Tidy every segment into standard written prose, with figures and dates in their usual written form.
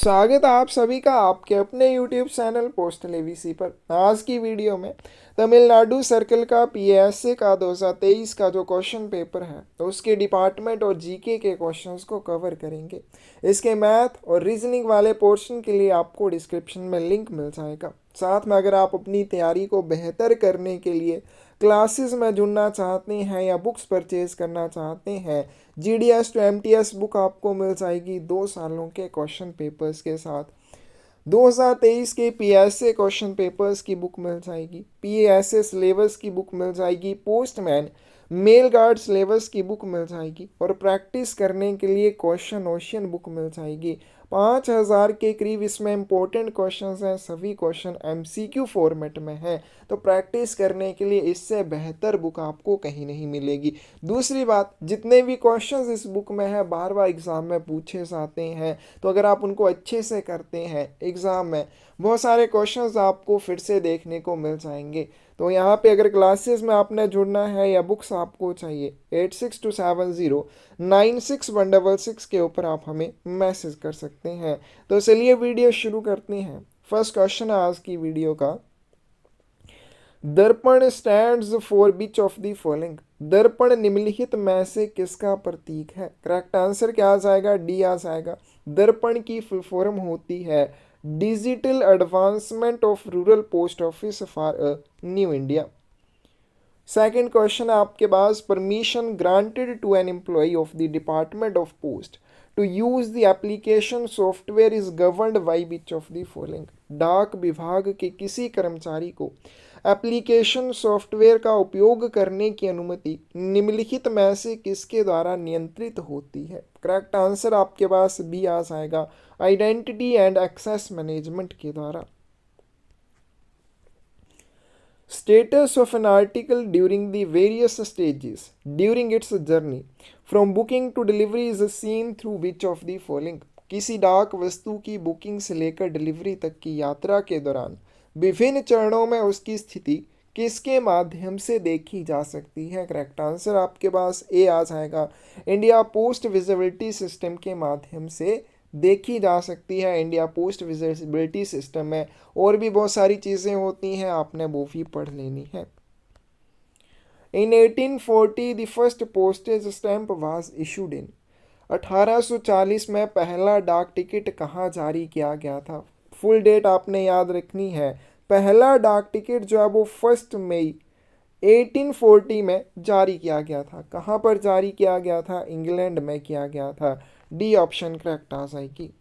स्वागत है आप सभी का आपके अपने YouTube चैनल पोस्टल एबीसी पर। आज की वीडियो में तमिलनाडु सर्कल का पीएसए का 2023 का जो क्वेश्चन पेपर है तो उसके डिपार्टमेंट और जीके के क्वेश्चंस को कवर करेंगे। इसके मैथ और रीजनिंग वाले पोर्शन के लिए आपको डिस्क्रिप्शन में लिंक मिल जाएगा। साथ में अगर आप अपनी तैयारी को बेहतर करने के लिए क्लासेस में जुड़ना चाहते हैं या बुक्स परचेज करना चाहते हैं, जीडीएस टू एमटीएस बुक आपको मिल जाएगी 2 सालों के क्वेश्चन पेपर्स के साथ। 2023 के पीएसए क्वेश्चन पेपर्स की बुक मिल जाएगी, पीएसए सिलेबस की बुक मिल जाएगी, पोस्टमैन मेल गार्ड सिलेबस की बुक मिल जाएगी और प्रैक्टिस करने के लिए क्वेश्चन ओशन बुक मिल जाएगी। 5000 के करीब इसमें इंपॉर्टेंट क्वेश्चंस हैं, सभी क्वेश्चन एमसीक्यू फॉर्मेट में हैं, तो प्रैक्टिस करने के लिए इससे बेहतर बुक आपको कहीं नहीं मिलेगी। दूसरी बात, जितने भी क्वेश्चंस इस बुक में है बार बार एग्ज़ाम में पूछे जाते हैं, तो अगर आप उनको अच्छे से करते हैं एग्ज़ाम में बहुत सारे क्वेश्चंस आपको फिर से देखने को मिल जाएंगे। तो यहाँ पे अगर क्लासेस में आपने जुड़ना है या बुक्स आपको चाहिए 8627096166 के ऊपर आप हमें मैसेज कर सकते हैं। तो चलिए वीडियो शुरू करते हैं। फर्स्ट क्वेश्चन है आज की वीडियो का, दर्पण stands for which of the following. दर्पण निम्नलिखित में से किसका प्रतीक है? करेक्ट आंसर क्या आ जाएगा? डी आ जाएगा। दर्पण की फुल फॉर्म होती है digital advancement of rural post office for a new India. Second question है आपके पास, permission granted to an employee of the department of post to use the application software is governed by which of the following. डाक विभाग के किसी कर्मचारी को application software का उपयोग करने की अनुमति निम्नलिखित में से किसके द्वारा नियंत्रित होती है? करेक्ट आंसर आपके पास बी आ जाएगा, आइडेंटिटी एंड एक्सेस मैनेजमेंट के द्वारा। Status of an article during the various stages during its journey from booking to delivery is seen through which of the following। किसी डाक वस्तु की बुकिंग से लेकर डिलीवरी तक की यात्रा के दौरान विभिन्न चरणों में उसकी स्थिति किसके माध्यम से देखी जा सकती है? करेक्ट आंसर आपके पास ए आ जाएगा, इंडिया पोस्ट विजिबिलिटी सिस्टम के माध्यम से देखी जा सकती है। इंडिया पोस्ट विजिबिलिटी सिस्टम में और भी बहुत सारी चीज़ें होती हैं, आपने वो भी पढ़ लेनी है। इन 1840 the first postage stamp was issued in. 1840 में पहला डाक टिकट कहाँ जारी किया गया था? फुल डेट आपने याद रखनी है। पहला डाक टिकट जो है वो 1 मई 1840 में जारी किया गया था। कहाँ पर जारी किया गया था? इंग्लैंड में किया गया था। डी ऑप्शन करेक्ट आ जाएगी।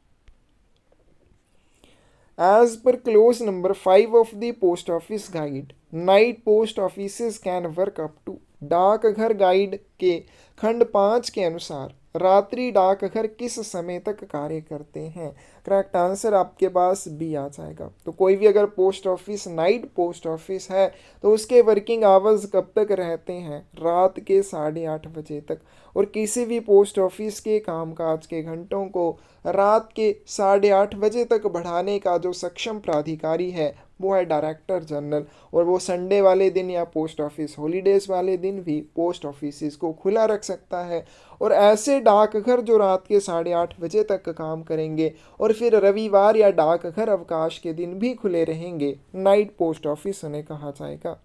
As per clause number 5 of the post office guide, night post office can work up to. डाकघर गाइड के खंड 5 के अनुसार रात्रि डाकघर किस समय तक कार्य करते हैं? करेक्ट आंसर आपके पास बी आ जाएगा। तो कोई भी अगर post office night post office है तो उसके वर्किंग आवर्स कब तक रहते हैं? रात के 8:30 बजे तक। और किसी भी पोस्ट ऑफिस के कामकाज के घंटों को रात के 8:30 बजे तक बढ़ाने का जो सक्षम प्राधिकारी है वो है डायरेक्टर जनरल, और वो संडे वाले दिन या पोस्ट ऑफिस हॉलीडेज वाले दिन भी पोस्ट ऑफिस को खुला रख सकता है। और ऐसे डाकघर जो रात के 8:30 बजे तक काम करेंगे और फिर रविवार या डाकघर अवकाश के दिन भी खुले रहेंगे, नाइट पोस्ट ऑफिस उन्हें कहा जाएगा।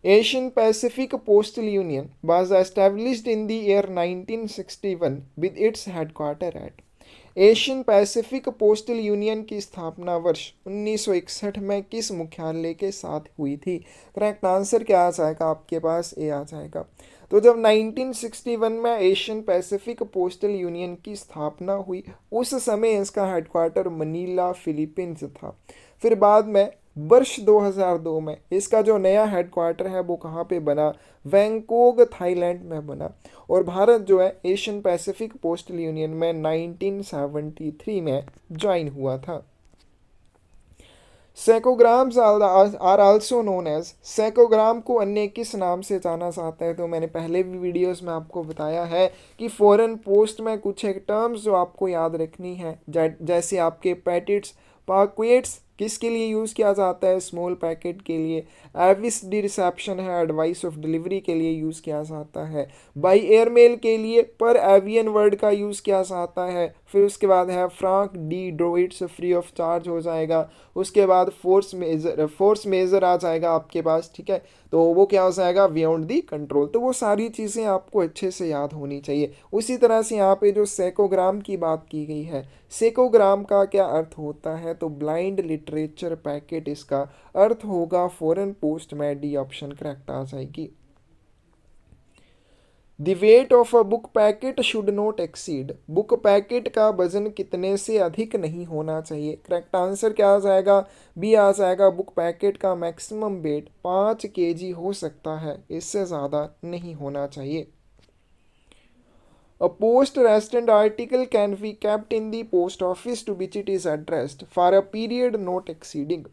Asian Pacific Postal Union was established in the year 1961 with its headquarter at। Asian Pacific postal union की स्थापना वर्ष 1961 में किस मुख्यालय के साथ हुई थी? करेक्ट आंसर क्या आ जाएगा आपके पास? ए आ जाएगा। तो जब 1961 में एशियन पैसिफिक पोस्टल यूनियन की स्थापना हुई उस समय इसका हेडक्वार्टर मनीला फिलीपींस था। फिर बाद में वर्ष 2002 में इसका जो नया हेडक्वार्टर है वो कहाँ पे बना? बैंकॉक थाईलैंड में बना। और भारत जो है एशियन पैसिफिक पोस्टल यूनियन में 1973 में ज्वाइन हुआ था। सेकोग्राम्स आर आल्सो नोन एज। सेकोग्राम को अन्य किस नाम से जाना जाता है? तो मैंने पहले भी वीडियोस में आपको बताया है कि फॉरेन पोस्ट में कुछ एक टर्म्स जो आपको याद रखनी है, जैसे आपके पैकेट्स, पाक्वेट्स, किसके लिए यूज़ किया जाता है? स्मॉल पैकेट के लिए। एविस डी रिसेप्शन है, एडवाइस ऑफ डिलीवरी के लिए यूज़ किया जाता है। बाई एयरमेल के लिए पर एवियन वर्ड का यूज़ किया जाता है। फिर उसके बाद है franc de droits, free of charge हो जाएगा। उसके बाद फोर्स मेजर आ जाएगा आपके पास, ठीक है, तो वो क्या हो जाएगा? Beyond the control. तो वो सारी चीज़ें आपको अच्छे से याद होनी चाहिए। उसी तरह से यहाँ पे जो सेकोग्राम की बात की गई है, सेकोग्राम का क्या अर्थ होता है? तो ब्लाइंड लिटरेचर पैकेट इसका अर्थ होगा। फॉरेन पोस्ट में डी ऑप्शन करेक्ट आ जाएगी। The wait of a book packet should not exceed, book packet का वजन कितने से अधिक नहीं होना चाहिए? करेक्ट आंसर क्या आ जाएगा? बी आ जाएगा। बुक पैकेट का मैक्सिमम वेट 5 kg हो सकता है, इससे ज़्यादा नहीं होना चाहिए। A post resident article can be kept in the post office to which it is addressed for a period not exceeding.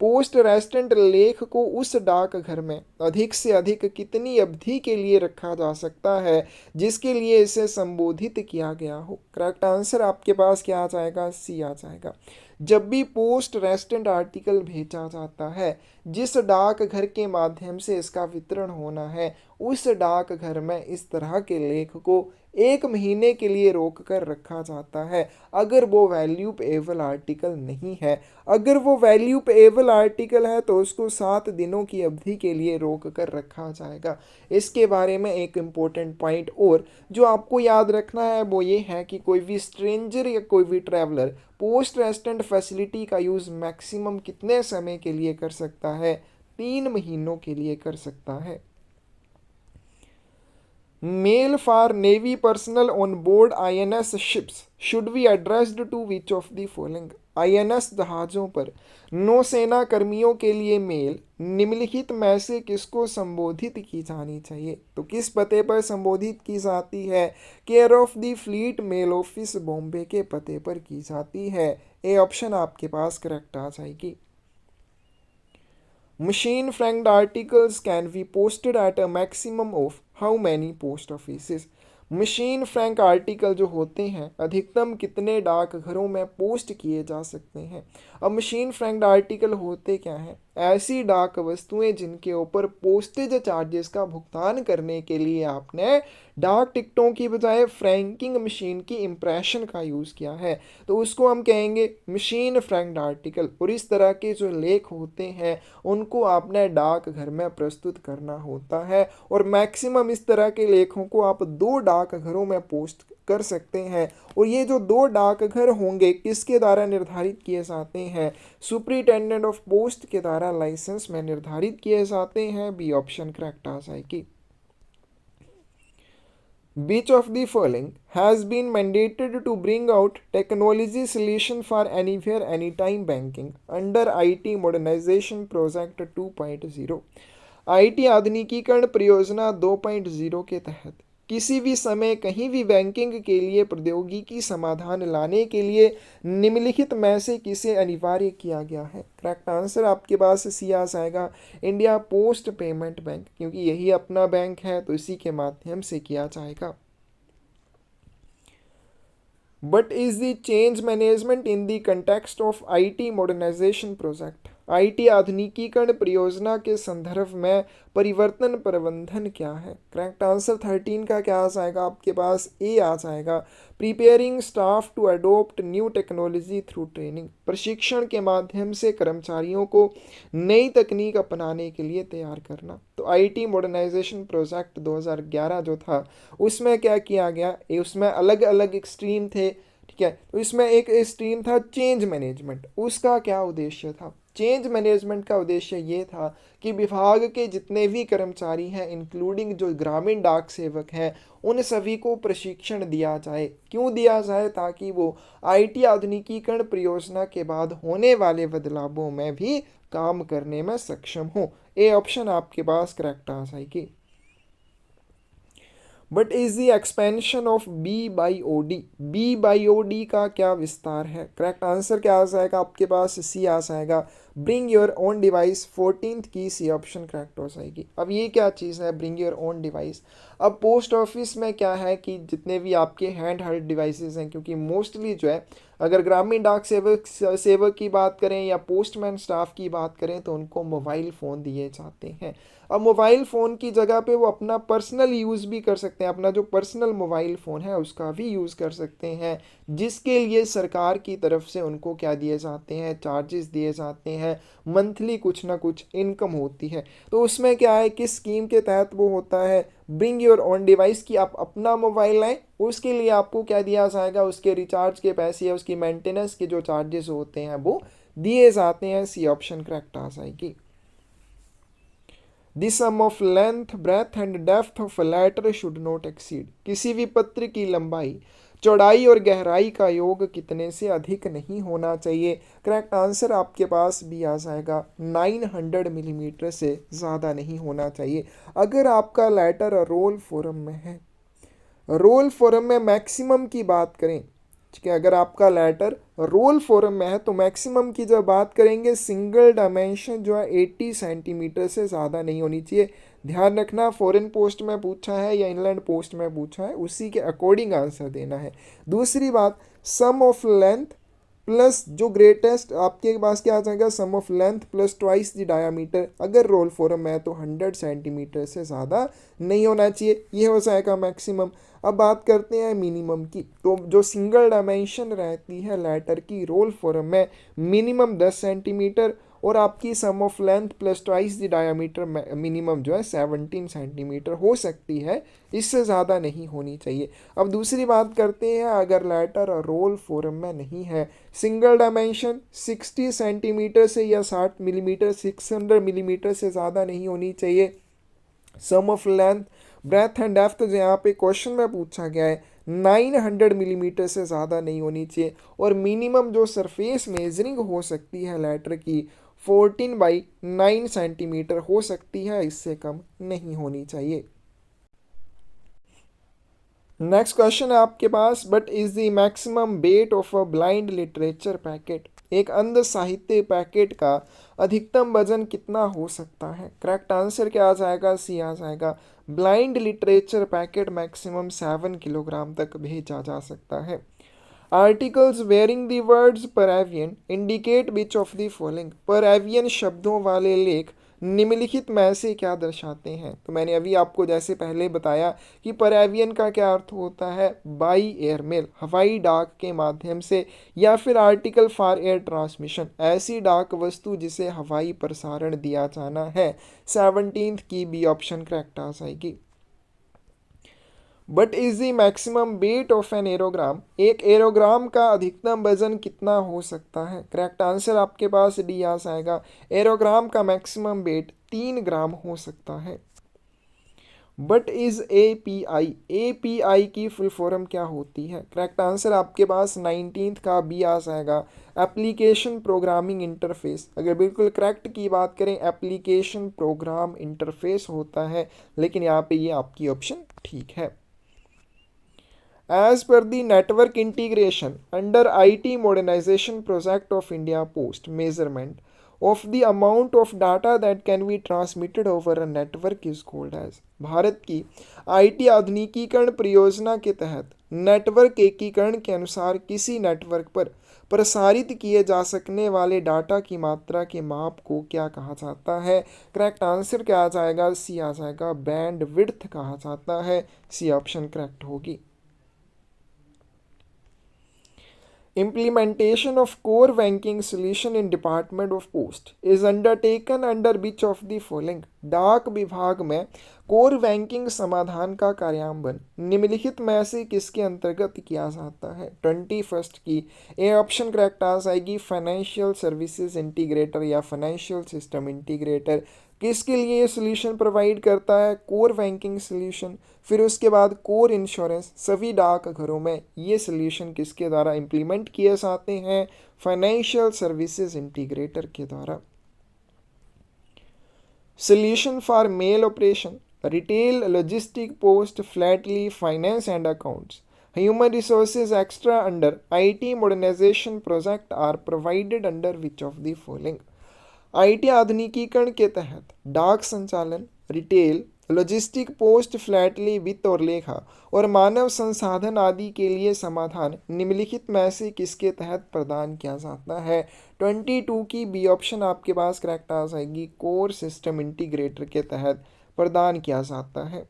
Poste restante लेख को उस डाकघर में अधिक से अधिक कितनी अवधि के लिए रखा जा सकता है जिसके लिए इसे संबोधित किया गया हो? करेक्ट आंसर आपके पास क्या आ जाएगा? सी आ जाएगा। जब भी पोस्ट रेस्टेंट आर्टिकल भेजा जाता है, जिस डाकघर के माध्यम से इसका वितरण होना है, उस डाकघर में इस तरह के लेख को 1 महीने के लिए रोक कर रखा जाता है अगर वो वैल्यूएबल आर्टिकल नहीं है। अगर वो वैल्यूएबल आर्टिकल है तो उसको 7 दिनों की अवधि के लिए रोक कर रखा जाएगा। इसके बारे में एक इम्पोर्टेंट पॉइंट और जो आपको याद रखना है वो ये है कि कोई भी स्ट्रेंजर या कोई भी ट्रैवलर पोस्ट रेस्टेंट फैसिलिटी का यूज़ मैक्सिमम कितने समय के लिए कर सकता है? 3 महीनों के लिए कर सकता है। Mail for Navy personnel on board INS ships should be addressed to which of the following? INS जहाज़ों पर नौसेना कर्मियों के लिए मेल निम्नलिखित में से किसको संबोधित की जानी चाहिए? तो किस पते पर संबोधित की जाती है? Care of the fleet mail office Bombay के पते पर की जाती है। ए ऑप्शन आपके पास करेक्ट आ जाएगी। Machine franked articles can be posted at a maximum of how many post offices? Machine Frank article जो होते हैं अधिकतम कितने डाकघरों में पोस्ट किए जा सकते हैं? अब मशीन फ्रैंक्ड आर्टिकल होते क्या हैं? ऐसी डाक वस्तुएं जिनके ऊपर पोस्टेज चार्जेस का भुगतान करने के लिए आपने डाक टिकटों की बजाय फ्रैंकिंग मशीन की इम्प्रेशन का यूज़ किया है, तो उसको हम कहेंगे मशीन फ्रैंक्ड आर्टिकल। और इस तरह के जो लेख होते हैं उनको आपने डाक घर में प्रस्तुत करना होता है और मैक्सिमम इस तरह के लेखों को आप 2 डाकघरों में पोस्ट कर सकते हैं। और ये जो 2 डाकघर होंगे किसके द्वारा निर्धारित किए जाते हैं? सुपरिटेंडेंट ऑफ पोस्ट के द्वारा लाइसेंस में निर्धारित किए जाते हैं। बी ऑप्शन करेक्ट आ जाएगी। Which of the following has been mandated to bring out technology solution for anywhere anytime banking under IT modernization project 2.0? IT आधुनिकीकरण परियोजना 2.0 के तहत किसी भी समय कहीं भी बैंकिंग के लिए प्रौद्योगिकी समाधान लाने के लिए निम्नलिखित में से किसे अनिवार्य किया गया है? करेक्ट आंसर आपके पास सी आ जाएगा। इंडिया पोस्ट पेमेंट बैंक, क्योंकि यही अपना बैंक है तो इसी के माध्यम से किया जाएगा। But is the change management in the context of IT modernisation project? IT आधुनिकीकरण परियोजना के संदर्भ में परिवर्तन प्रबंधन क्या है? करेक्ट आंसर 13 का क्या आ जाएगा आपके पास? ए आ जाएगा। Preparing staff to adopt new technology through training, प्रशिक्षण के माध्यम से कर्मचारियों को नई तकनीक अपनाने के लिए तैयार करना। तो IT मॉडर्नाइजेशन प्रोजेक्ट 2011 जो था उसमें क्या किया गया? उसमें अलग अलग स्ट्रीम थे, ठीक है। तो इसमें एक स्ट्रीम था चेंज मैनेजमेंट। उसका क्या उद्देश्य था? चेंज मैनेजमेंट का उद्देश्य ये था कि विभाग के जितने भी कर्मचारी हैं इंक्लूडिंग जो ग्रामीण डाक सेवक हैं उन सभी को प्रशिक्षण दिया जाए। क्यों दिया जाए? ताकि वो IT आधुनिकीकरण परियोजना के बाद होने वाले बदलावों में भी काम करने में सक्षम हो। ए ऑप्शन आपके पास करेक्ट आ जाएगी। What is the expansion of BYOD, BYOD का क्या विस्तार है? करेक्ट आंसर क्या आ जाएगा आपके पास? सी आ जाएगा। Bring your own device 14th की सी ऑप्शन करेक्ट हो जाएगी। अब ये क्या चीज़ है ब्रिंग योर ओन डिवाइस? अब पोस्ट ऑफिस में क्या है कि जितने भी आपके हैंड हेल्ड डिवाइसेस हैं, क्योंकि मोस्टली जो है अगर ग्रामीण डाक सेवक की बात करें या पोस्टमैन स्टाफ की बात करें तो उनको मोबाइल फ़ोन दिए जाते हैं। अब मोबाइल फ़ोन की जगह पे वो अपना पर्सनल यूज़ भी कर सकते हैं, अपना जो पर्सनल मोबाइल फ़ोन है उसका भी यूज़ कर सकते हैं, जिसके लिए सरकार की तरफ से उनको क्या दिए जाते हैं, चार्जेस दिए जाते हैं, मंथली कुछ ना कुछ इनकम होती है। तो उसमें क्या है, किस स्कीम के तहत वो होता है, ब्रिंग योर ओन डिवाइस, की आप अपना मोबाइल लाएं, उसके लिए आपको क्या दिया जाएगा, उसके रिचार्ज के पैसे या उसकी मेंटेनेंस के जो चार्जेस होते हैं वो दिए जाते हैं। सी ऑप्शन करेक्ट आ जाएगी। The sum of length breadth and depth of a letter should not exceed, किसी भी पत्र की लंबाई, चौड़ाई और गहराई का योग कितने से अधिक नहीं होना चाहिए। करेक्ट आंसर आपके पास भी आ जाएगा 900 मिलीमीटर से ज़्यादा नहीं होना चाहिए। अगर आपका लेटर रोल फॉर्म में है, रोल फॉर्म में मैक्सिमम की बात करें, ठीक है, अगर आपका लेटर रोल फॉर्म में है तो मैक्सिमम की जब बात करेंगे सिंगल डायमेंशन जो है 80 सेंटीमीटर से ज़्यादा नहीं होनी चाहिए। ध्यान रखना, फॉरेन पोस्ट में पूछा है या इंग्लैंड पोस्ट में पूछा है, उसी के अकॉर्डिंग आंसर देना है। दूसरी बात, सम ऑफ लेंथ प्लस जो ग्रेटेस्ट आपके पास क्या आ जाएगा, sum of length plus twice the diameter, अगर रोल फॉर्म में है तो 100 सेंटीमीटर से ज़्यादा नहीं होना चाहिए, ये हो जाएगा मैक्सिमम। अब बात करते हैं मिनिमम की, तो जो सिंगल डायमेंशन रहती है लेटर की रोल फॉर्म में, मिनिमम 10 सेंटीमीटर, और आपकी sum of length plus twice the diameter minimum जो है 17 सेंटीमीटर हो सकती है, इससे ज़्यादा नहीं होनी चाहिए। अब दूसरी बात करते हैं, अगर लेटर रोल फॉर्म में नहीं है, सिंगल डायमेंशन 60 सेंटीमीटर से या 60 मिलीमीटर 600 मिलीमीटर से ज़्यादा नहीं होनी चाहिए। Sum of length breadth and depth जो यहाँ पे क्वेश्चन में पूछा गया है 900 मिलीमीटर से ज़्यादा नहीं होनी चाहिए, और मिनिमम जो सरफेस मेजरिंग हो सकती है लेटर की 14/9 सेंटीमीटर हो सकती है, इससे कम नहीं होनी चाहिए। नेक्स्ट क्वेश्चन है आपके पास, what is the maximum weight of a blind literature packet, एक अंध साहित्य पैकेट का अधिकतम वजन कितना हो सकता है। करेक्ट आंसर क्या आ जाएगा, सी आ जाएगा। Blind literature packet maximum 7 kilogram तक भेजा जा सकता है। Articles bearing the words par avion indicate which of the following, par avion शब्दों वाले लेख निम्नलिखित में से क्या दर्शाते हैं। तो मैंने अभी आपको जैसे पहले बताया कि परावियन का क्या अर्थ होता है, बाई एयरमेल, हवाई डाक के माध्यम से, या फिर आर्टिकल फॉर एयर ट्रांसमिशन, ऐसी डाक वस्तु जिसे हवाई प्रसारण दिया जाना है। 17th की बी ऑप्शन करेक्ट आ जाएगी। What is the maximum weight of an aerogram, एक एरोग्राम का अधिकतम वजन कितना हो सकता है। करेक्ट आंसर आपके पास डी आ जाएगा। एरोग्राम का मैक्सिमम वेट 3 ग्राम हो सकता है। बट इज एपीआई, एपीआई की फुल फॉर्म क्या होती है। करेक्ट आंसर आपके पास 19th का बी आ जाएगा। एप्लीकेशन प्रोग्रामिंग इंटरफेस, अगर बिल्कुल करेक्ट की बात करें एप्लीकेशन प्रोग्राम इंटरफेस होता है, लेकिन यहाँ पे ये आपकी ऑप्शन ठीक है। As per the network integration under IT modernization project of India Post, measurement of the amount of data that can be transmitted over a network is called as, Bharat की IT आधुनिकीकरण परियोजना के तहत नेटवर्क एकीकरण के अनुसार किसी नेटवर्क पर प्रसारित किए जा सकने वाले डाटा की मात्रा के माप को क्या कहा जाता है। करेक्ट आंसर क्या आ जाएगा, सी आ जाएगा। बैंड विड्थ कहा जाता है, सी ऑप्शन करेक्ट होगी। Implementation of core banking solution in Department of Post is undertaken under which of the following, डाक विभाग में कोर बैंकिंग समाधान का कार्यान्वयन निम्नलिखित में से किसके अंतर्गत किया जाता है। 21st की ए ऑप्शन करेक्ट आ जाएगी। फाइनेंशियल सर्विसेज इंटीग्रेटर या फाइनेंशियल सिस्टम इंटीग्रेटर किसके लिए ये सोल्यूशन प्रोवाइड करता है, कोर बैंकिंग सोल्यूशन। फिर उसके बाद कोर इंश्योरेंस, सभी डाक घरों में ये सोल्यूशन किसके द्वारा इम्प्लीमेंट किए जाते हैं, फाइनेंशियल सर्विसेज इंटीग्रेटर के द्वारा। Solution for male operation, retail, logistic, post, Flatley, finance and accounts, human resources extra under IT modernization project are provided under which of the following, IT आधुनिकीकरण के तहत डाक संचालन, रिटेल, लॉजिस्टिक, पोस्ट, फ्लैटली, वित्त और लेखा और मानव संसाधन आदि के लिए समाधान निम्नलिखित में से किसके तहत प्रदान किया जाता है? 22 की बी ऑप्शन आपके पास करेक्ट आ जाएगी। कोर सिस्टम इंटीग्रेटर के तहत प्रदान किया जाता है।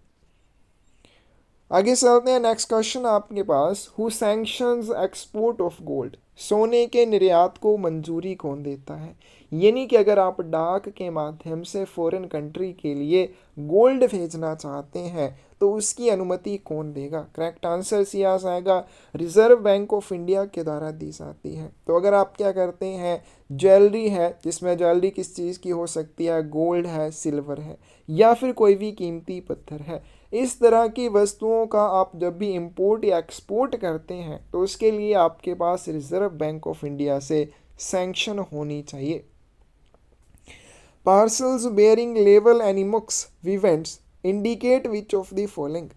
आगे चलते हैं, नेक्स्ट क्वेश्चन आपके पास, who sanctions export of gold? सोने के निर्यात को मंजूरी कौन देता है? यानी कि अगर आप डाक के माध्यम से फॉरेन कंट्री के लिए गोल्ड भेजना चाहते हैं तो उसकी अनुमति कौन देगा? करेक्ट आंसर सी आ जाएगा, रिजर्व बैंक ऑफ इंडिया के द्वारा दी जाती है। तो अगर आप क्या करते हैं, ज्वेलरी है, जिसमें ज्वेलरी किस चीज़ की हो सकती है, गोल्ड है, सिल्वर है, या फिर कोई भी कीमती पत्थर है, इस तरह की वस्तुओं का आप जब भी इंपोर्ट या एक्सपोर्ट करते हैं तो उसके लिए आपके पास रिजर्व बैंक ऑफ इंडिया से सैंक्शन होनी चाहिए। पार्सल्स बेयरिंग लेवल animaux vivants indicate which of the following?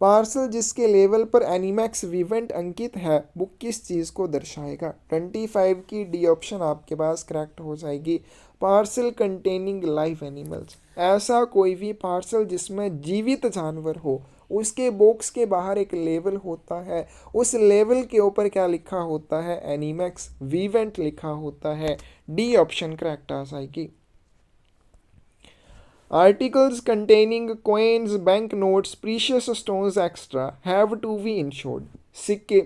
Parcel जिसके लेवल पर एनिमैक्स विवेंट अंकित है वो किस चीज़ को दर्शाएगा? 25 की डी ऑप्शन आपके पास करेक्ट हो जाएगी। पार्सल कंटेनिंग लाइव एनिमल्स, ऐसा कोई भी पार्सल जिसमें जीवित जानवर हो, उसके बॉक्स के बाहर एक लेवल होता है, उस लेवल के ऊपर क्या लिखा होता है? एनिमैक्स विवेंट लिखा होता है। डी ऑप्शन करेक्ट आ जाएगी। Articles containing coins, banknotes, precious stones, etc. have to be insured. सिक्के,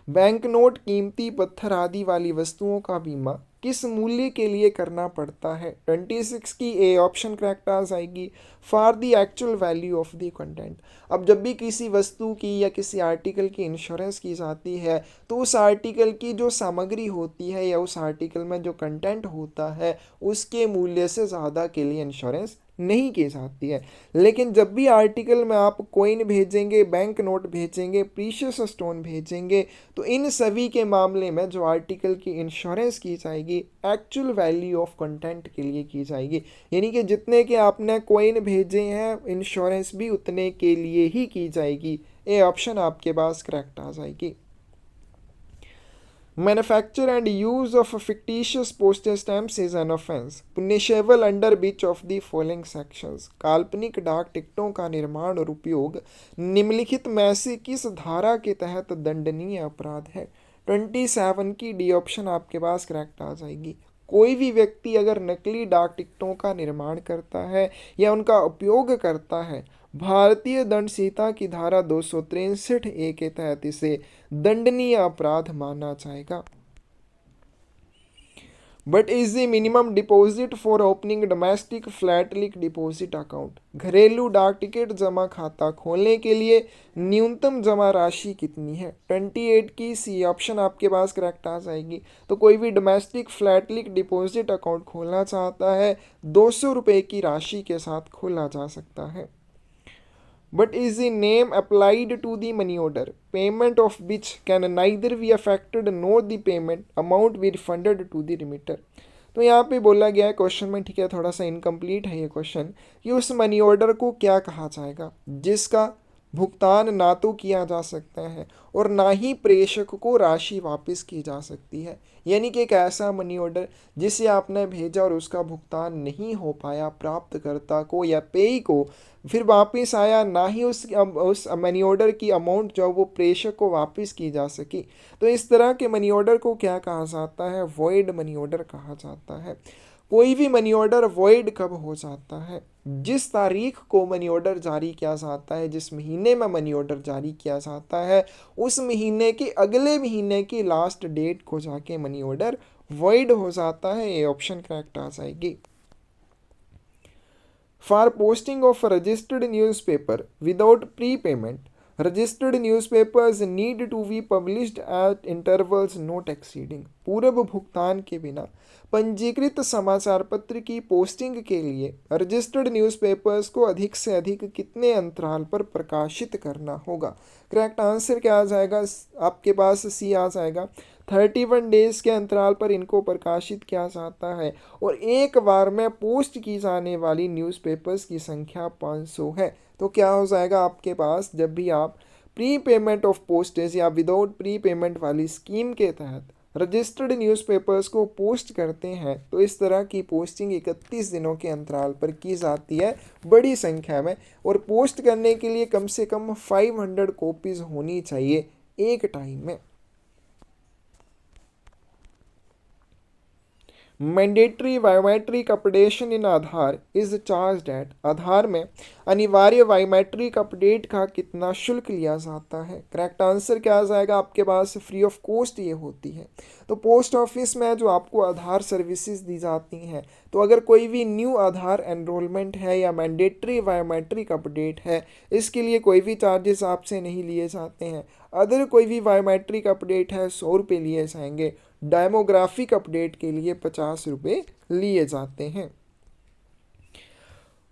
बैंक नोट, कीमती पत्थर आदि वाली वस्तुओं का बीमा किस मूल्य के लिए करना पड़ता है? 26 की ए ऑप्शन करेक्ट आ जाएगी। For the actual value of the content. अब जब भी किसी वस्तु की या किसी आर्टिकल की इंश्योरेंस की जाती है तो उस आर्टिकल की जो सामग्री होती है या उस आर्टिकल में जो कंटेंट होता है उसके मूल्य से ज़्यादा के लिए इंश्योरेंस नहीं की जाती है। लेकिन जब भी आर्टिकल में आप कॉइन भेजेंगे, बैंक नोट भेजेंगे, प्रीशियस स्टोन भेजेंगे, तो इन सभी के मामले में जो आर्टिकल की इंश्योरेंस की जाएगी एक्चुअल वैल्यू ऑफ कंटेंट के लिए की जाएगी। यानी कि जितने के आपने कॉइन भेजे हैं इंश्योरेंस भी उतने के लिए ही की जाएगी। ए ऑप्शन आपके पास करेक्ट आ जाएगी। Manufacture and use of fictitious postage stamps is an offense punishable under which of the following sections? काल्पनिक डाक टिकटों का निर्माण और उपयोग निम्नलिखित में से किस धारा के तहत दंडनीय अपराध है? 27 की डी ऑप्शन आपके पास करेक्ट आ जाएगी। कोई भी व्यक्ति अगर नकली डाक टिकटों का निर्माण करता है या उनका उपयोग करता है, भारतीय दंड संहिता की धारा 263 ए के तहत इसे दंडनीय अपराध माना जाएगा। But is the minimum deposit for opening domestic flat deposit account? घरेलू डाक टिकट जमा खाता खोलने के लिए न्यूनतम जमा राशि कितनी है? 28 की सी ऑप्शन आपके पास करेक्ट आ जाएगी। तो कोई भी डोमेस्टिक फ्लैट डिपॉजिट अकाउंट खोलना चाहता है 200 रुपये की राशि के साथ खोला जा सकता है। But is the name applied to the money order, payment of which can neither be affected nor the payment amount be refunded to the remitter? तो यहाँ पे बोला गया है क्वेश्चन में, ठीक है, थोड़ा सा इनकम्प्लीट है ये क्वेश्चन, कि उस मनी ऑर्डर को क्या कहा जाएगा जिसका भुगतान ना तो किया जा सकता है और ना ही प्रेषक को राशि वापस की जा सकती है। यानी कि एक ऐसा मनी ऑर्डर जिसे आपने भेजा और उसका भुगतान नहीं हो पाया प्राप्तकर्ता को या पेई को, फिर वापस आया, ना ही उस मनी ऑर्डर की अमाउंट जो वो प्रेषक को वापस की जा सकी। तो इस तरह के मनी ऑर्डर को क्या कहा जाता है? वॉइड मनी ऑर्डर कहा जाता है। कोई भी मनी ऑर्डर वॉइड कब हो जाता है? जिस तारीख को मनी ऑर्डर जारी किया जाता है, जिस महीने में मनी ऑर्डर जारी किया जाता है, उस महीने के अगले महीने की लास्ट डेट को जाके मनी ऑर्डर वॉइड हो जाता है। ये ऑप्शन करेक्ट आ जाएगी। For posting of registered newspaper without pre payment, registered newspapers need to be published at intervals not exceeding. पूर्व भुगतान के बिना पंजीकृत समाचार पत्र की पोस्टिंग के लिए रजिस्टर्ड न्यूज़पेपर्स को अधिक से अधिक कितने अंतराल पर प्रकाशित करना होगा? करेक्ट आंसर क्या आ जाएगा आपके पास? सी आ जाएगा। 31 डेज के अंतराल पर इनको प्रकाशित किया जाता है और एक बार में पोस्ट की जाने वाली न्यूज़पेपर्स की संख्या 500 है। तो क्या हो जाएगा आपके पास, जब भी आप प्री पेमेंट ऑफ पोस्टेज या विदाउट प्री पेमेंट वाली स्कीम के तहत रजिस्टर्ड न्यूज़पेपर्स को पोस्ट करते हैं तो इस तरह की पोस्टिंग 31 दिनों के अंतराल पर की जाती है बड़ी संख्या में, और पोस्ट करने के लिए कम से कम 500 कॉपीज होनी चाहिए एक टाइम में। Mandatory biometric updation in Aadhaar is charge at, Aadhaar में अनिवार्य बायोमेट्रिक अपडेट का कितना शुल्क लिया जाता है? करेक्ट आंसर क्या आ जाएगा आपके पास? फ्री ऑफ कॉस्ट ये होती है। तो पोस्ट ऑफिस में जो आपको आधार सर्विसेज दी जाती हैं, तो अगर कोई भी न्यू आधार एनरोलमेंट है या मैंडेटरी बायोमेट्रिक अपडेट है, इसके लिए कोई भी चार्जेस आपसे नहीं लिए जाते हैं। अदर कोई भी बायोमेट्रिक अपडेट है 100 रुपये लिए जाएंगे। डेमोग्राफिक अपडेट के लिए 50 रुपये लिए जाते हैं।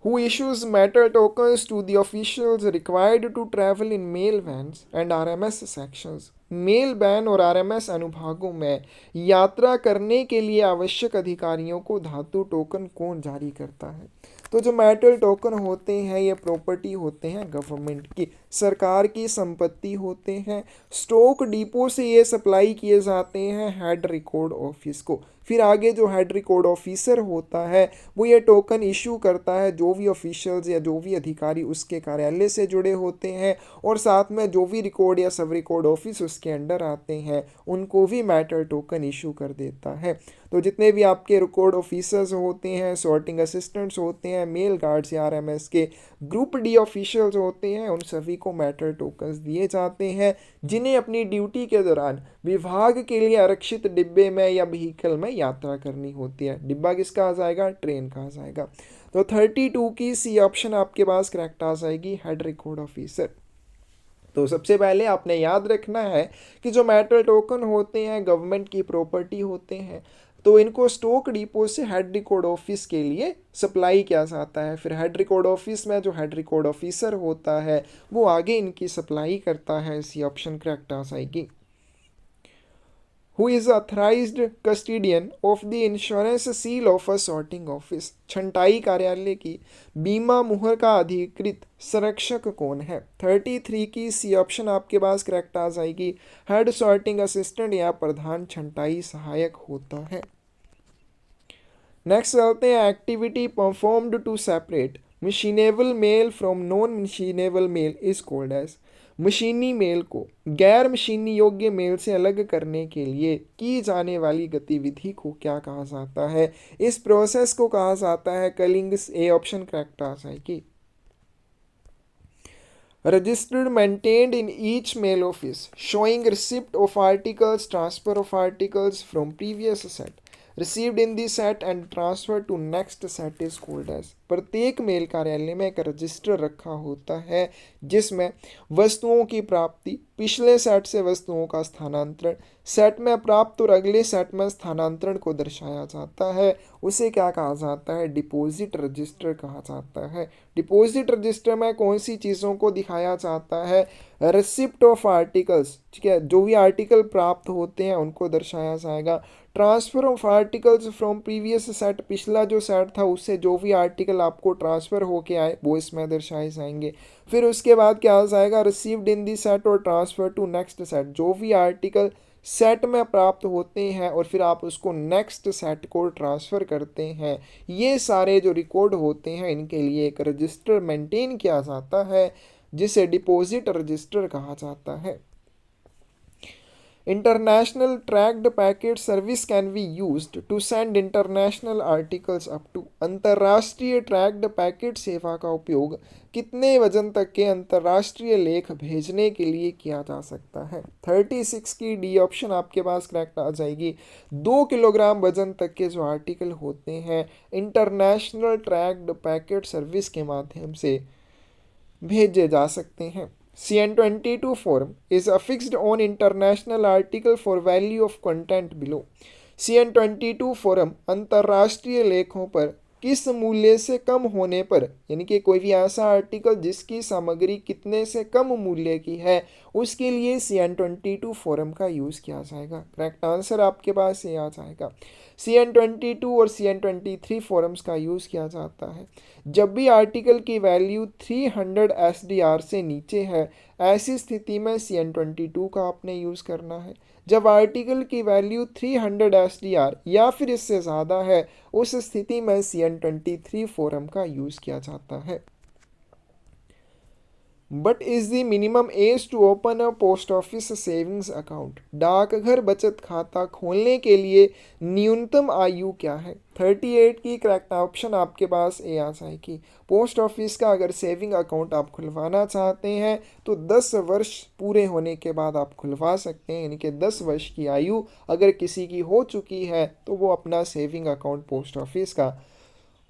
Who issues metal tokens to the officials required to travel in mail vans and RMS sections? Mail van और आरएमएस अनुभागों में यात्रा करने के लिए आवश्यक अधिकारियों को धातु टोकन कौन जारी करता है? तो जो मेटल टोकन होते हैं ये प्रॉपर्टी होते हैं गवर्नमेंट की, सरकार की संपत्ति होते हैं। स्टॉक डिपो से ये सप्लाई किए जाते हैं हेड रिकॉर्ड ऑफिस को। फिर आगे जो हेड रिकॉर्ड ऑफिसर होता है वो ये टोकन इशू करता है जो भी ऑफिशियल्स या जो भी अधिकारी उसके कार्यालय से जुड़े होते हैं, और साथ में जो भी रिकॉर्ड या सब रिकॉर्ड ऑफिस उसके अंडर आते हैं उनको भी मेटल टोकन इशू कर देता है। तो जितने भी आपके रिकॉर्ड ऑफिसर्स होते हैं, सॉर्टिंग असिस्टेंट्स होते हैं, मेल गार्ड्स या आरएमएस के ग्रुप डी ऑफिशियल्स होते हैं, उन सभी को मेटल टोकन्स दिए जाते हैं, जिन्हें अपनी ड्यूटी के दौरान विभाग के लिए आरक्षित डिब्बे में या व्हीकल में यात्रा करनी होती है। डिब्बा किसका आ जाएगा? ट्रेन का आ जाएगा। तो 32 की सी ऑप्शन आपके पास करेक्ट आ जाएगी, हेड रिकॉर्ड ऑफिसर। तो सबसे पहले आपने याद रखना है कि जो मेटल टोकन होते हैं गवर्नमेंट की प्रॉपर्टी होते हैं, तो इनको स्टॉक डिपो से हेड रिकॉर्ड ऑफिस के लिए सप्लाई किया जाता है। फिर हेड रिकॉर्ड ऑफिस में जो हेड रिकॉर्ड ऑफिसर होता है वो आगे इनकी सप्लाई करता है। इसी ऑप्शन करेक्ट आ जाएगी। Who is authorized custodian of the insurance seal of a sorting office? छंटाई कार्यालय की बीमा मुहर का अधिकृत संरक्षक कौन है? 33 की सी ऑप्शन आपके पास करेक्ट आ जाएगी, हेड सॉर्टिंग असिस्टेंट या प्रधान छंटाई सहायक होता है। नेक्स्ट चलते हैं, activity performed to separate machinable mail from non machinable mail is called as. मशीनी मेल को गैर मशीनी योग्य मेल से अलग करने के लिए की जाने वाली गतिविधि को क्या कहा जाता है? इस प्रोसेस को कहा जाता है कलिंग। ए ऑप्शन करेक्ट आ जाएगी। Registered maintained in each mail office showing receipt of articles, transfer of articles from previous set received in the set and transfer to next set is called as. प्रत्येक mail कार्यालय में एक register रखा होता है जिसमें वस्तुओं की प्राप्ति, पिछले सेट से वस्तुओं का स्थानांतरण, सेट में प्राप्त और अगले सेट में स्थानांतरण को दर्शाया जाता है। उसे क्या कहा जाता है? डिपॉजिट रजिस्टर कहा जाता है। डिपॉजिट रजिस्टर में कौन सी चीज़ों को दिखाया जाता है? रिसिप्ट ऑफ आर्टिकल्स, ठीक है, जो भी आर्टिकल प्राप्त होते हैं उनको दर्शाया जाएगा। Transfer of articles from previous set, पिछला जो सेट था उससे जो भी आर्टिकल आपको ट्रांसफर होके आए वो इसमें दर्शाए जाएंगे। फिर उसके बाद क्या आ जाएगा? रिसीव्ड इन दी सेट और ट्रांसफर टू नेक्स्ट सेट, जो भी आर्टिकल सेट में प्राप्त होते हैं और फिर आप उसको नेक्स्ट सेट को ट्रांसफ़र करते हैं, ये सारे जो रिकॉर्ड होते हैं इनके लिए एक रजिस्टर मेंटेन किया जाता है जिसे डिपॉजिट रजिस्टर कहा जाता है। International tracked packet service can be used to send international articles up to. अंतर्राष्ट्रीय ट्रैक्ड पैकेट सेवा का उपयोग कितने वजन तक के अंतर्राष्ट्रीय लेख भेजने के लिए किया जा सकता है? 36 की डी ऑप्शन आपके पास करेक्ट आ जाएगी। 2 किलोग्राम वजन तक के जो आर्टिकल होते हैं इंटरनेशनल ट्रैक्ड पैकेट सर्विस के माध्यम से भेजे जा सकते हैं। CN22 form is affixed on international article for value of content below. CN22 form अंतर्राष्ट्रीय लेखों पर किस मूल्य से कम होने पर, यानी कि कोई भी ऐसा आर्टिकल जिसकी सामग्री कितने से कम मूल्य की है उसके लिए CN22 फॉरम का यूज़ किया जाएगा। करेक्ट आंसर आपके पास ये आ जाएगा। CN22 और CN23 फॉरम्स का यूज़ किया जाता है जब भी आर्टिकल की वैल्यू 300 SDR से नीचे है ऐसी स्थिति में CN22 का आपने यूज़ करना है। जब आर्टिकल की वैल्यू 300 SDR या फिर इससे ज़्यादा है, उस स्थिति में CN23 फॉर्म का यूज़ किया जाता है। But is the minimum age to open a post office savings account? डाकघर बचत खाता खोलने के लिए न्यूनतम आयु क्या है? 38 की करेक्ट ऑप्शन आपके पास ए आ जाएगी। पोस्ट ऑफिस का अगर सेविंग अकाउंट आप खुलवाना चाहते हैं तो 10 वर्ष पूरे होने के बाद आप खुलवा सकते हैं, यानी कि 10 वर्ष की आयु अगर किसी की हो चुकी है तो वो अपना सेविंग अकाउंट पोस्ट ऑफिस का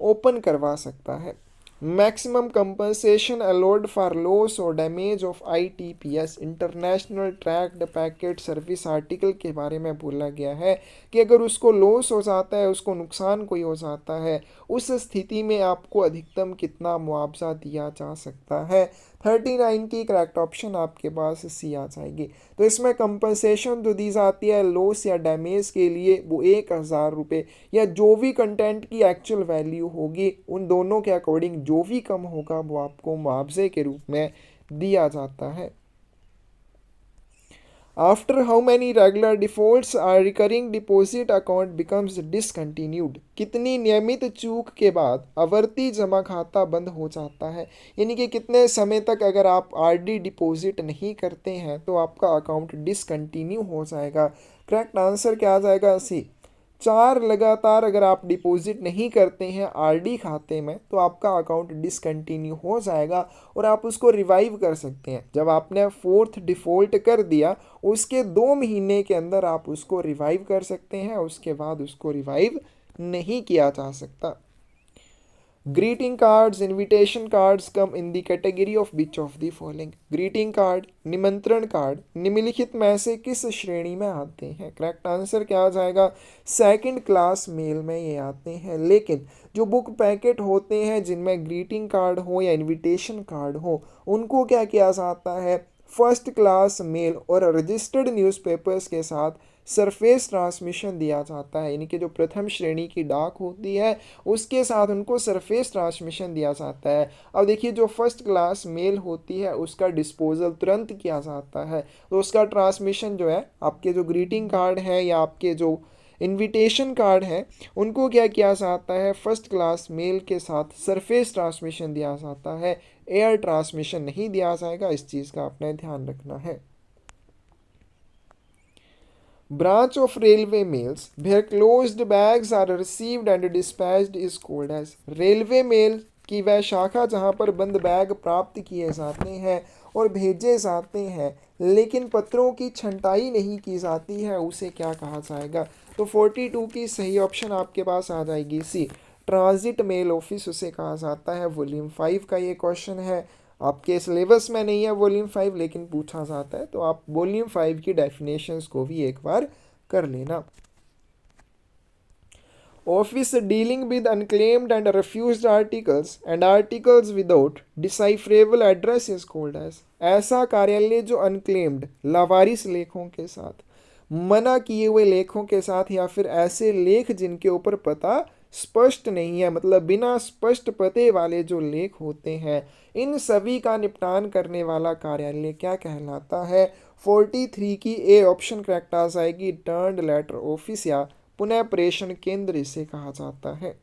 ओपन करवा सकता है। Maximum compensation allowed for loss और damage of ITPS international tracked packet service article के बारे में बोला गया है कि अगर उसको लॉस हो जाता है, उसको नुकसान कोई हो जाता है, उस स्थिति में आपको अधिकतम कितना मुआवजा दिया जा सकता है? 39 की करेक्ट ऑप्शन आपके पास सी आ जाएगी। तो इसमें कंपनसेशन जो दी जाती है लॉस या डैमेज के लिए वो 1000 रुपये या जो भी कंटेंट की एक्चुअल वैल्यू होगी उन दोनों के अकॉर्डिंग जो भी कम होगा वो आपको मुआवजे के रूप में दिया जाता है। After how many regular defaults are recurring deposit account becomes discontinued? कितनी नियमित चूक के बाद आवर्ती जमा खाता बंद हो जाता है? यानी कि कितने समय तक अगर आप RD डिपॉजिट नहीं करते हैं तो आपका अकाउंट डिसकंटिन्यू हो जाएगा। करेक्ट आंसर क्या आ जाएगा? सी। 4 लगातार अगर आप डिपॉजिट नहीं करते हैं RD खाते में तो आपका अकाउंट डिसकंटिन्यू हो जाएगा और आप उसको रिवाइव कर सकते हैं। जब आपने 4th डिफ़ॉल्ट कर दिया उसके 2 महीने के अंदर आप उसको रिवाइव कर सकते हैं, उसके बाद उसको रिवाइव नहीं किया जा सकता। Greeting cards, invitation cards come in the category of which of the following? Greeting card, निमंत्रण कार्ड निम्नलिखित में से किस श्रेणी में आते हैं? करेक्ट आंसर क्या आ जाएगा? सेकंड क्लास मेल में ये आते हैं। लेकिन जो बुक पैकेट होते हैं जिनमें ग्रीटिंग कार्ड हो या इनविटेशन कार्ड हो उनको क्या किया जाता है? फर्स्ट क्लास मेल और रजिस्टर्ड न्यूज़पेपर्स के साथ सरफेस ट्रांसमिशन दिया जाता है, यानी कि जो प्रथम श्रेणी की डाक होती है उसके साथ उनको सरफेस ट्रांसमिशन दिया जाता है। अब देखिए जो फर्स्ट क्लास मेल होती है उसका डिस्पोजल तुरंत किया जाता है, तो उसका ट्रांसमिशन जो है आपके जो ग्रीटिंग कार्ड है या आपके जो इनविटेशन कार्ड है उनको क्या किया जाता है? फर्स्ट क्लास मेल के साथ सरफेस ट्रांसमिशन दिया जाता है, एयर ट्रांसमिशन नहीं दिया जाएगा। इस चीज़ का आपने ध्यान रखना है। Branch of railway mails where closed bags are received and dispatched is called as? Railway mail की वह शाखा जहां पर बंद बैग प्राप्त किए जाते हैं और भेजे जाते हैं लेकिन पत्रों की छंटाई नहीं की जाती है उसे क्या कहा जाएगा? तो 42 की सही ऑप्शन आपके पास आ जाएगी सी। ट्रांजिट मेल ऑफिस उसे कहा जाता है। वॉल्यूम 5 का ये क्वेश्चन है, आपके सिलेबस में नहीं है वॉल्यूम 5 लेकिन पूछा जाता है, तो आप वॉल्यूम 5 की डेफिनेशंस को भी एक बार कर लेना। Office dealing with unclaimed and refused articles and articles without decipherable address is called as? ऐसा कार्यालय जो अनक्लेम्ड लावारिस लेखों के साथ, मना किए हुए लेखों के साथ या फिर ऐसे लेख जिनके ऊपर पता स्पष्ट नहीं है, मतलब बिना स्पष्ट पते वाले जो लेख होते हैं, इन सभी का निपटान करने वाला कार्यालय क्या कहलाता है? 43 की ए ऑप्शन करेक्ट आ जाएगी। रिटर्न लेटर ऑफिस या पुनः प्रेषण केंद्र इसे कहा जाता है।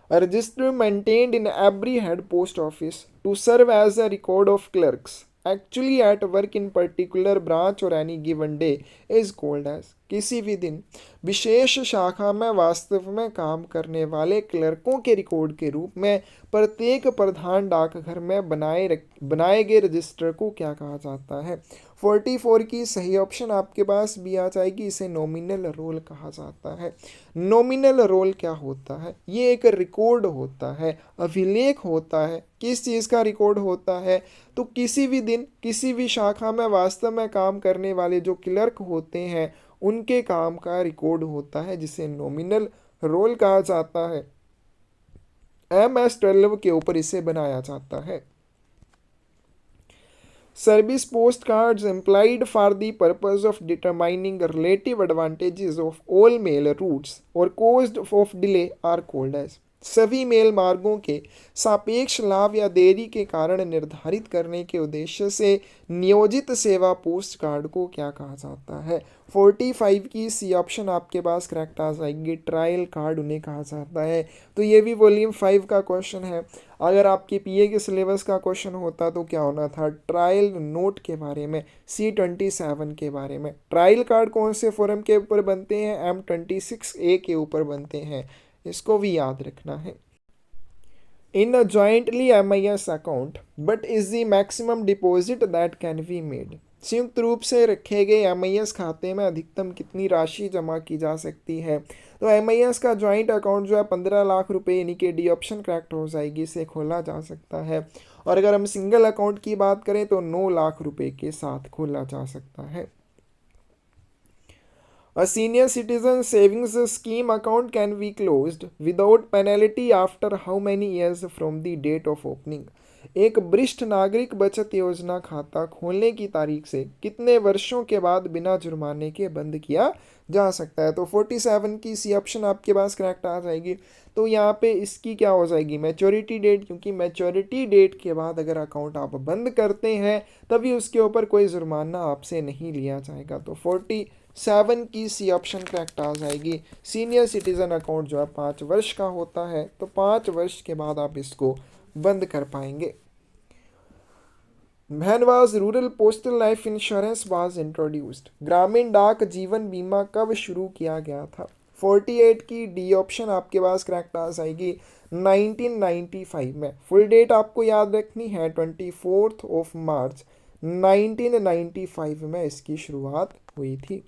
A register maintained in every head post office to serve as a record of clerks actually at work in particular branch or any given day is called as? किसी भी दिन विशेष शाखा में वास्तव में काम करने वाले क्लर्कों के रिकॉर्ड के रूप में प्रत्येक प्रधान डाकघर में बनाए गए रजिस्टर को क्या कहा जाता है? 44 की सही ऑप्शन आपके पास भी आ जाएगी। इसे नॉमिनल रोल कहा जाता है। नॉमिनल रोल क्या होता है? ये एक रिकॉर्ड होता है, अभिलेख होता है। किस चीज़ का रिकॉर्ड होता है? तो किसी भी दिन किसी भी शाखा में वास्तव में काम करने वाले जो क्लर्क होते हैं उनके काम का रिकॉर्ड होता है जिसे नॉमिनल रोल कहा जाता है। MS-12 के ऊपर इसे बनाया जाता है। Service post cards employed for the purpose of determining relative advantages of all mail routes और caused of delay are called as? सभी मेल मार्गों के सापेक्ष लाभ या देरी के कारण निर्धारित करने के उद्देश्य से नियोजित सेवा पोस्ट कार्ड को क्या कहा जाता है? 45 की सी ऑप्शन आपके पास करेक्ट आ जाएगी, ट्रायल कार्ड उन्हें कहा जाता है। तो ये भी वॉल्यूम 5 का क्वेश्चन है। अगर आपके पीए के सिलेबस का क्वेश्चन होता तो क्या होना था? ट्रायल नोट के बारे में, C27 के बारे में। ट्रायल कार्ड कौन से फोरम के ऊपर बनते हैं? M26A के ऊपर बनते हैं, इसको भी याद रखना है। In a jointly MIS account what is the maximum deposit that can be made. संयुक्त रूप से रखे गए MIS खाते में अधिकतम कितनी राशि जमा की जा सकती है? तो MIS का जॉइंट अकाउंट जो है 15 लाख रुपए, यानी कि डी ऑप्शन करेक्ट हो जाएगी, से खोला जा सकता है। और अगर हम सिंगल अकाउंट की बात करें तो 9 लाख रुपए के साथ खोला जा सकता है। A senior citizen savings scheme account can be closed without penalty after how many years from the date of opening? एक वरिष्ठ नागरिक बचत योजना खाता खोलने की तारीख से कितने वर्षों के बाद बिना जुर्माने के बंद किया जा सकता है? तो 47 की सी ऑप्शन आपके पास करेक्ट आ जाएगी। तो यहाँ पे इसकी क्या हो जाएगी? मैच्योरिटी डेट, क्योंकि मैच्योरिटी डेट के बाद अगर अकाउंट आप बंद करते हैं तभी उसके ऊपर कोई जुर्माना आपसे नहीं लिया जाएगा। तो 47 की सी ऑप्शन करेक्ट आ जाएगी। सीनियर सिटीजन अकाउंट जो है 5 वर्ष का होता है, तो 5 वर्ष के बाद आप इसको बंद कर पाएंगे। When was rural postal life insurance was introduced? ग्रामीण डाक जीवन बीमा कब शुरू किया गया था? 48 की डी ऑप्शन आपके पास करेक्ट आ जाएगी, 1995 में। फुल डेट आपको याद रखनी है, 24 मार्च 1995 में इसकी शुरुआत हुई थी।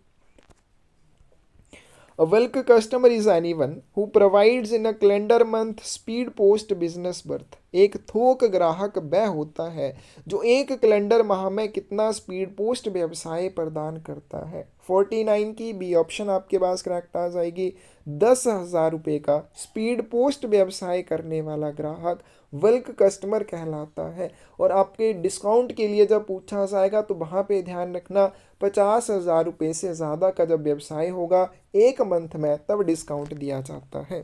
A bulk customer is anyone who provides in a calendar month speed post business berth। एक थोक ग्राहक वह होता है जो एक कैलेंडर माह में कितना स्पीड पोस्ट व्यवसाय प्रदान करता है। 49 की बी ऑप्शन आपके पास करेक्ट आ जाएगी। 10,000 रुपये का स्पीड पोस्ट व्यवसाय करने वाला ग्राहक बल्क कस्टमर कहलाता है। और आपके डिस्काउंट के लिए जब पूछा जाएगा तो वहाँ पे ध्यान रखना, 50,000 रुपये से ज़्यादा का जब व्यवसाय होगा एक मंथ में तब डिस्काउंट दिया जाता है।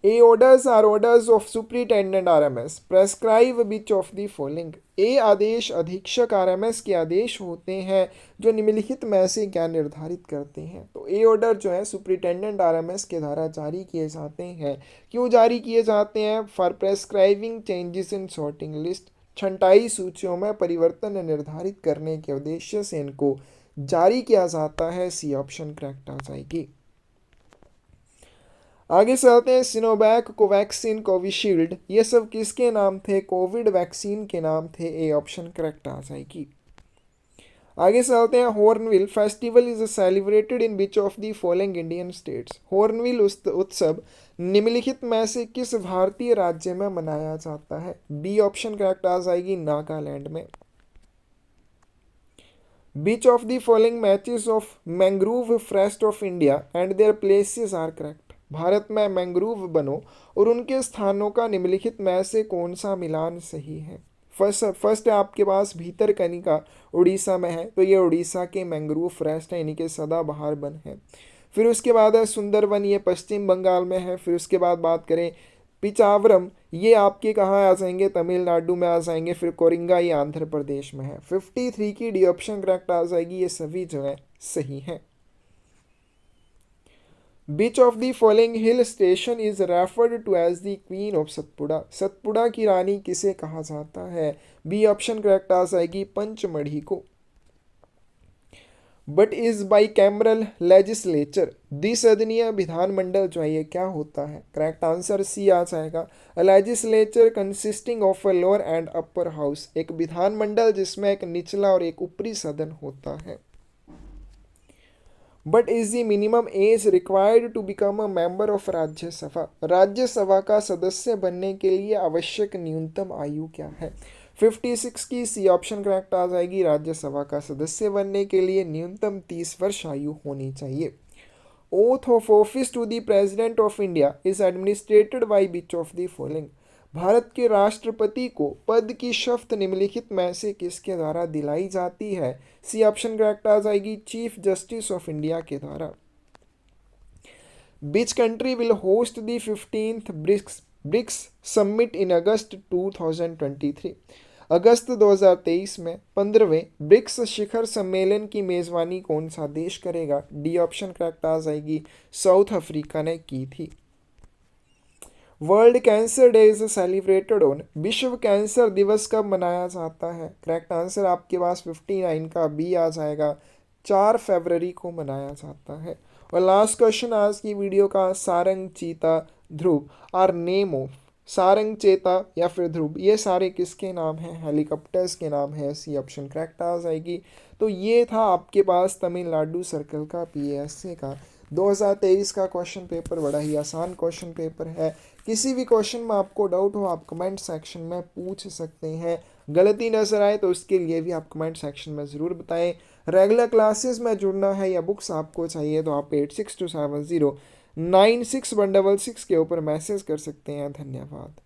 A orders are orders of superintendent RMS prescribe which of the following. A आदेश अधीक्षक RMS के आदेश होते हैं जो निम्नलिखित में से क्या निर्धारित करते हैं? तो ए ऑर्डर जो है सुप्रिटेंडेंट RMS के द्वारा जारी किए जाते हैं। क्यों जारी किए जाते हैं? For prescribing changes in sorting list, छंटाई सूचियों में परिवर्तन निर्धारित करने के उद्देश्य से इनको जारी किया जाता है। सी ऑप्शन करेक्ट आ जाएगी। आगे चलते हैं, सिनोवैक, कोवैक्सीन, कोविशील्ड, ये सब किसके नाम थे? कोविड वैक्सीन के नाम थे। ए ऑप्शन करेक्ट आ जाएगी। आगे चलते हैं, hornbill festival is celebrated in which of the following Indian states. Hornbill उत्सव निम्नलिखित में से किस भारतीय राज्य में मनाया जाता है? बी ऑप्शन करेक्ट आ जाएगी, नागालैंड में। Which of the following matches of mangrove forest of India and their places are correct? भारत में मैंग्रोव बनों और उनके स्थानों का निम्नलिखित में से कौन सा मिलान सही है? फर्स्ट है आपके पास भीतरकनिका, उड़ीसा में है, तो ये उड़ीसा के मैंग्रोव फॉरेस्ट है, यानी कि सदाबहार वन है। फिर उसके बाद है सुंदरवन, ये पश्चिम बंगाल में है। फिर उसके बाद बात करें पिचावरम, ये आपके कहाँ आ जाएंगे? तमिलनाडु में आ जाएंगे। फिर कोरिंगा, ये आंध्र प्रदेश में है। 53 की डी ऑप्शन करेक्ट आ जाएगी। ये सभी जो है सही हैं। Which of the following hill station is referred to as the queen of Satpura? Satpura की रानी किसे कहा जाता है? बी ऑप्शन करेक्ट आ जाएगी, पंचमढ़ी को। What is bicameral legislature, द्विसदनीय विधानमंडल जो है ये क्या होता है? करेक्ट आंसर सी आ जाएगा। Legislature consisting of a lower and upper house, एक विधानमंडल जिसमें एक निचला और एक ऊपरी सदन होता है। But is the minimum age required to become a member of Rajya Sabha, Rajya Sabha का सदस्य बनने के लिए आवश्यक न्यूनतम आयु क्या है? 56 की सी ऑप्शन करेक्ट आ जाएगी। राज्यसभा का सदस्य बनने के लिए न्यूनतम 30 वर्ष आयु होनी चाहिए। Oath of office to the president of India is administered by which of the following. भारत के राष्ट्रपति को पद की शपथ निम्नलिखित में से किसके द्वारा दिलाई जाती है? सी ऑप्शन करेक्ट आ जाएगी, चीफ जस्टिस ऑफ इंडिया के द्वारा। Which country will host the 15th BRICS summit in August 2023। अगस्त 2023 में 15वें ब्रिक्स शिखर सम्मेलन की मेजबानी कौन सा देश करेगा? डी ऑप्शन करेक्ट आ जाएगी, साउथ अफ्रीका ने की थी। World cancer day is celebrated on, विश्व कैंसर दिवस कब मनाया जाता है? करेक्ट आंसर आपके पास 59 का बी आ जाएगा, 4 फरवरी को मनाया जाता है। और लास्ट क्वेश्चन आज की वीडियो का, सारंग, चीता, ध्रुव आर नेम ऑफ। सारंग, चेता या फिर ध्रुव, ये सारे किसके नाम हैं? हेलीकॉप्टर्स के नाम है। सी ऑप्शन करेक्ट आ जाएगी। तो ये था आपके पास तमिलनाडु सर्कल का पीएसए का 2023 का क्वेश्चन पेपर। बड़ा ही आसान क्वेश्चन पेपर है। किसी भी क्वेश्चन में आपको डाउट हो आप कमेंट सेक्शन में पूछ सकते हैं। गलती नजर आए तो उसके लिए भी आप कमेंट सेक्शन में ज़रूर बताएं। रेगुलर क्लासेस में जुड़ना है या बुक्स आपको चाहिए तो आप 8627096166 के ऊपर मैसेज कर सकते हैं। धन्यवाद।